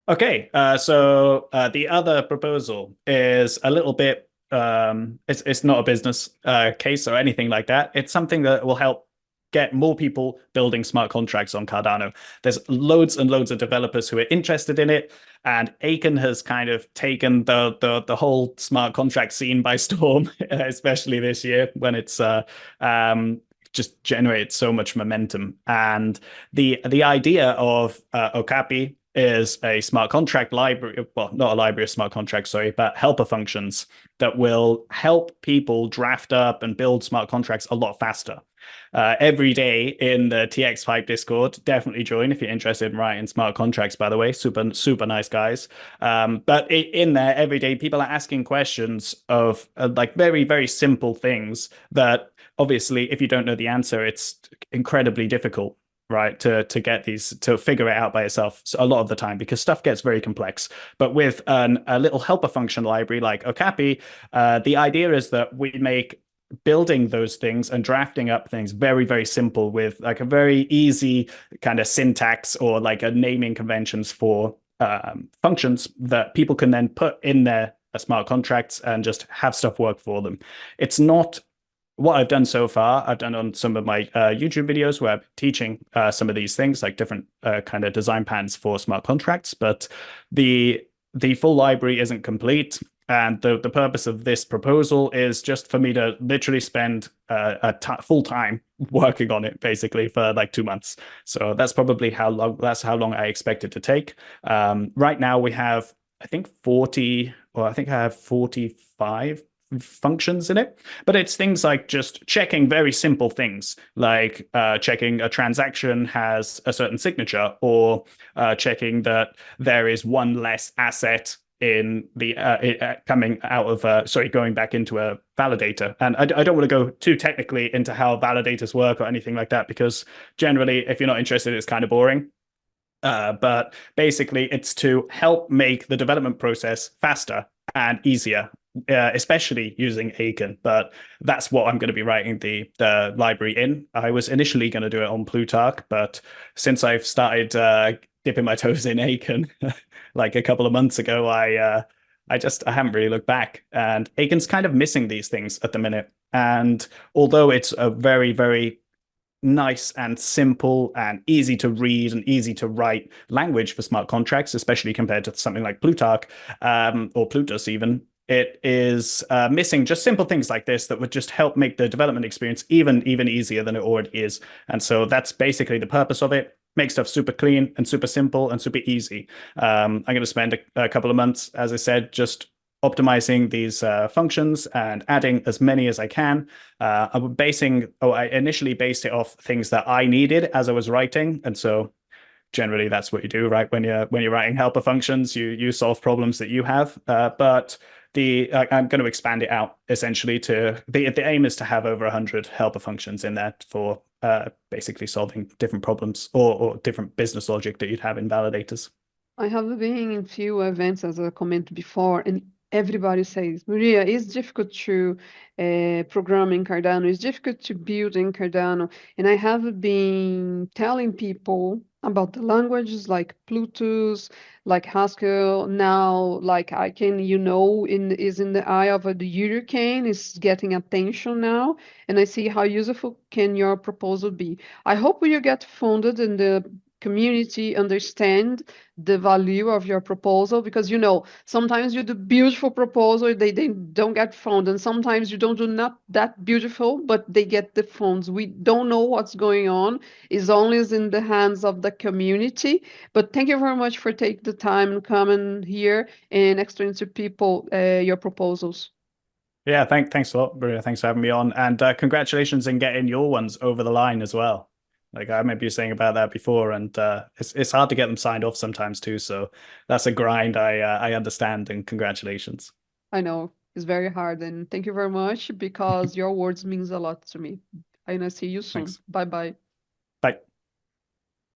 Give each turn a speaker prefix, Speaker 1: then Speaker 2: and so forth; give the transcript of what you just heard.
Speaker 1: Okay, so the other proposal is a little bit it's not a business case or anything like that. It's something that will help get more people building smart contracts on Cardano. There's loads and loads of developers who are interested in it, and Aiken has kind of taken the whole smart contract scene by storm, especially this year when it's just generated so much momentum. And the idea of Okapi is a smart contract library, well, not a library of smart contracts, sorry, but helper functions that will help people draft up and build smart contracts a lot faster. Every day in the TX Pipe Discord, definitely join if you're interested in writing smart contracts, by the way. Super, super nice guys. But in there, every day, people are asking questions of like very, very simple things that obviously, if you don't know the answer, it's incredibly difficult, right, to get these, to figure it out by yourself a lot of the time, because stuff gets very complex. But with a little helper function library like Okapi, the idea is that we make building those things and drafting up things very, very simple with like a very easy kind of syntax or like a naming conventions for functions that people can then put in their smart contracts and just have stuff work for them. It's not what I've done so far. I've done on some of my YouTube videos where I'm teaching some of these things, like different kind of design patterns for smart contracts, but the full library isn't complete. And the purpose of this proposal is just for me to literally spend full time working on it, basically for like 2 months. So that's probably how long I expect it to take. Right now we have, I think 40, or I think I have 45 functions in it, but it's things like just checking very simple things like checking a transaction has a certain signature, or checking that there is one less asset in the coming out of going back into a validator. And I don't want to go too technically into how validators work or anything like that, because generally, if you're not interested, it's kind of boring. But basically, it's to help make the development process faster and easier, especially using Aiken. But that's what I'm going to be writing the library in. I was initially going to do it on Plutarch, but since I've started dipping my toes in Aiken like a couple of months ago, I haven't really looked back. And Aiken's kind of missing these things at the minute. And although it's a very, very nice and simple and easy to read and easy to write language for smart contracts, especially compared to something like Plutarch or Plutus even. It is missing just simple things like this that would just help make the development experience even easier than it already is. And so that's basically the purpose of it. Make stuff super clean and super simple and super easy. I'm going to spend a couple of months, as I said, just optimizing these functions and adding as many as I can. I initially based it off things that I needed as I was writing. And so generally that's what you do, right? When you're writing helper functions, you solve problems that you have. But I'm going to expand it out essentially to the aim is to have over 100 helper functions in there for basically solving different problems or different business logic that you'd have in validators.
Speaker 2: I have been in few events, as I commented before, and everybody says, Maria, it's difficult to program in Cardano. It's difficult to build in Cardano. And I have been telling people about the languages like Plutus, like Haskell, now like Aiken, is in the eye of the hurricane, is getting attention now. And I see how useful can your proposal be. I hope you get funded and the community understand the value of your proposal, because sometimes you do beautiful proposal, they don't get funded, and sometimes you don't do not that beautiful but they get the funds. We don't know what's going on. It's always in the hands of the community. But thank you very much for taking the time and coming here and explaining to people your proposals.
Speaker 1: Yeah, thanks a lot, Bruno. Thanks for having me on, and congratulations in getting your ones over the line as well. Like I remember you saying about that before, and it's hard to get them signed off sometimes too. So that's a grind. I understand, and congratulations.
Speaker 2: I know it's very hard, and thank you very much because your words means a lot to me. And I see you soon.
Speaker 1: Thanks.
Speaker 2: Bye bye.